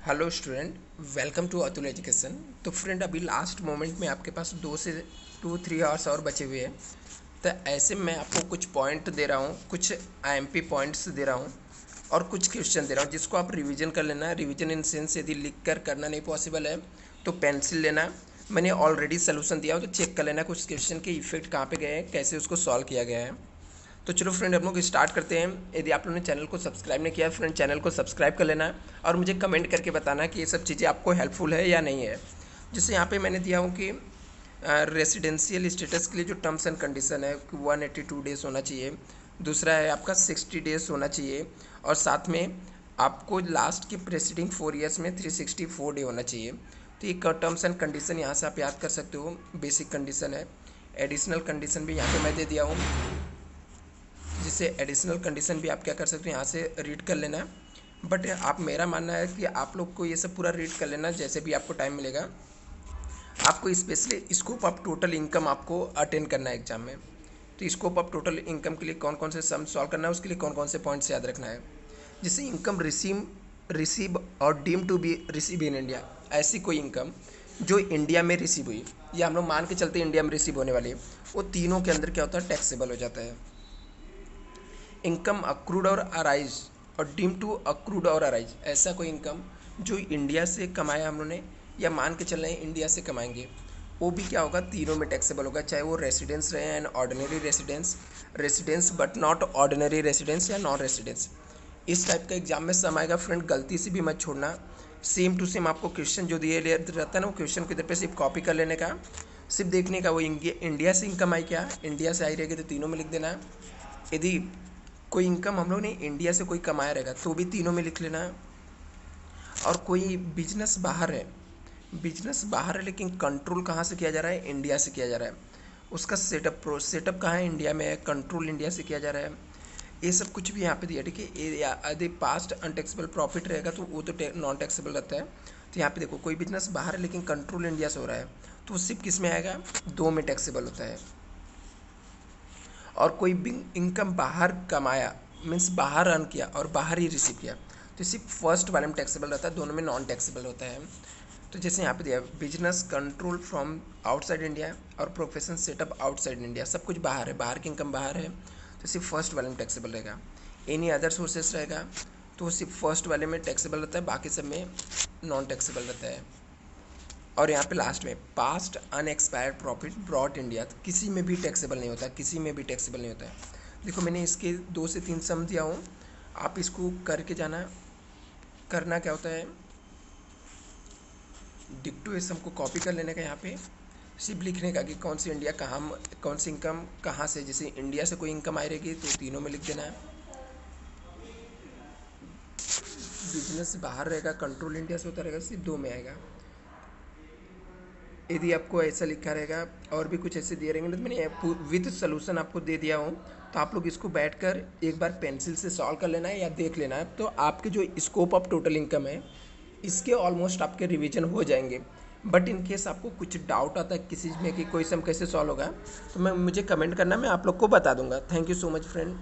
Hello student, welcome to Atul Education. तो friend, अभी last moment में आपके पास 2 से 3 आवर्स और बचे हुए हैं। तो ऐसे में मैं आपको कुछ पॉइंट दे रहा हूँ, कुछ आईएमपी पॉइंट्स दे रहा हूँ और कुछ क्वेश्चन दे रहा हूँ जिसको आप रिवीजन कर लेना। रिवीजन इन सेंस यदि लिख कर करना नहीं पॉसिबल है तो पेंसिल लेना। मैंने ऑलरेडी सोल्यूशन दिया हो तो चेक कर लेना कुछ क्वेश्चन के इफेक्ट कहाँ पे गए हैं, कैसे उसको सॉल्व किया गया है। तो चलो फ्रेंड, हम लोग स्टार्ट करते हैं। यदि आप लोगों ने चैनल को सब्सक्राइब नहीं किया फ्रेंड, चैनल को सब्सक्राइब कर लेना और मुझे कमेंट करके बताना कि ये सब चीज़ें आपको हेल्पफुल है या नहीं है। जैसे यहाँ पे मैंने दिया हूँ कि रेसिडेंशियल स्टेटस के लिए जो टर्म्स एंड कंडीशन है कि 182 डेज होना चाहिए। दूसरा है आपका 60 डेज होना चाहिए और साथ में आपको लास्ट के प्रेसिडिंग 4 ईयर्स में 364 डे होना चाहिए। तो ये टर्म्स एंड कंडीशन यहाँ से आप याद कर सकते हो, बेसिक कंडीशन है। एडिशनल कंडीशन भी यहाँ पे मैं दे दिया हूँ, जिससे एडिशनल कंडीशन भी आप क्या कर सकते हो यहाँ से रीड कर लेना। बट आप, मेरा मानना है कि आप लोग को ये सब पूरा रीड कर लेना जैसे भी आपको टाइम मिलेगा। आपको specially scope of total income आपको अटेंड करना है एग्जाम में। तो स्कोप ऑफ टोटल इनकम के लिए कौन कौन से सम सॉल्व करना है, उसके लिए कौन कौन से पॉइंट्स याद रखना है। जैसे इनकम रिसीव और deem to be receive in India, ऐसी कोई इनकम जो इंडिया में रिसीव हुई या हम लोग मान के चलते इंडिया में रिसीव होने वाली है, वो तीनों के अंदर क्या होता है, टैक्सेबल हो जाता है। इनकम अक्रूड और अराइज और डीम टू अक्रूड और अराइज, ऐसा कोई इनकम जो इंडिया से कमाया हम लोगों ने या मान के चल रहे हैं इंडिया से कमाएंगे, वो भी क्या होगा, तीनों में टैक्सेबल होगा। चाहे वो रेसिडेंस रहे and ordinary residence, residence but not ordinary residence या नॉन रेसिडेंस, इस टाइप का एग्जाम में सम आएगा। फ्रेंड, गलती से भी मत छोड़ना। सेम टू सेम आपको क्वेश्चन जो दिए रहता है ना, वो क्वेश्चन को इधर पे सिर्फ कॉपी कर लेने का, सिर्फ देखने का वो इंडिया से इनकम आई क्या, इंडिया से आई रहेगी तो तीनों में लिख देना। यदि कोई इनकम हम लोग ने इंडिया से कोई कमाया रहेगा तो भी तीनों में लिख लेना। और कोई बिजनेस बाहर है, बिजनेस बाहर है लेकिन कंट्रोल कहाँ से किया जा रहा है, इंडिया से किया जा रहा है। उसका सेटअप कहाँ है, इंडिया में है, कंट्रोल इंडिया से किया जा रहा है। ये सब कुछ भी यहाँ पे दिया, ठीक है। यदि पास्ट अनटैक्सेबल प्रॉफिट रहेगा तो वो तो नॉन टैक्सेबल रहता है। तो यहाँ पे देखो, कोई बिजनेस बाहर है लेकिन कंट्रोल इंडिया से हो रहा है तो वो सिर्फ किस में आएगा, दो में टैक्सेबल होता है। और कोई भी इनकम बाहर कमाया मीन्स बाहर अर्न किया और बाहर ही रिसीव किया तो सिर्फ फर्स्ट वाले में टैक्सेबल रहता है, दोनों में नॉन टैक्सेबल होता है। तो जैसे यहाँ पे दिया, business control from outside India और प्रोफेशन सेटअप आउटसाइड इंडिया, सब कुछ बाहर है, बाहर की इनकम बाहर है तो सिर्फ फर्स्ट वाले में टैक्सेबल रहेगा। एनी अदर सोर्सेस रहेगा तो वो सिर्फ फर्स्ट वाले में टैक्सेबल रहता है, बाकी सब में नॉन टैक्सेबल रहता है। और यहाँ पे लास्ट में past unexpired profit brought India, तो किसी में भी टैक्सेबल नहीं होता, किसी में भी टैक्सेबल नहीं होता है। देखो, मैंने इसके 2 से 3 सम दिया हूँ, आप इसको करके जाना। करना क्या होता है, डिक्टो इस सम को कॉपी कर लेने का, यहाँ पे सिर्फ लिखने का कि कौन सी इंडिया कहाँ, कौन सी इनकम कहाँ से, जैसे इंडिया से कोई इनकम आई रहेगी तो तीनों में लिख देना है। बिजनेस बाहर रहेगा, कंट्रोल इंडिया से होता रहेगा, सिर्फ दो में आएगा। यदि आपको ऐसा लिखा रहेगा और भी कुछ ऐसे दिए रहेंगे तो मैंने विद सोल्यूशन आपको दे दिया हूँ, तो आप लोग इसको बैठकर एक बार पेंसिल से सॉल्व कर लेना है या देख लेना है, तो आपके जो स्कोप ऑफ टोटल इनकम है इसके ऑलमोस्ट आपके रिवीजन हो जाएंगे। बट इन केस आपको कुछ डाउट आता है किसी में कि कोई सम कैसे सॉल्व होगा तो मुझे कमेंट करना, मैं आप लोग को बता दूंगा। Thank you so much friend.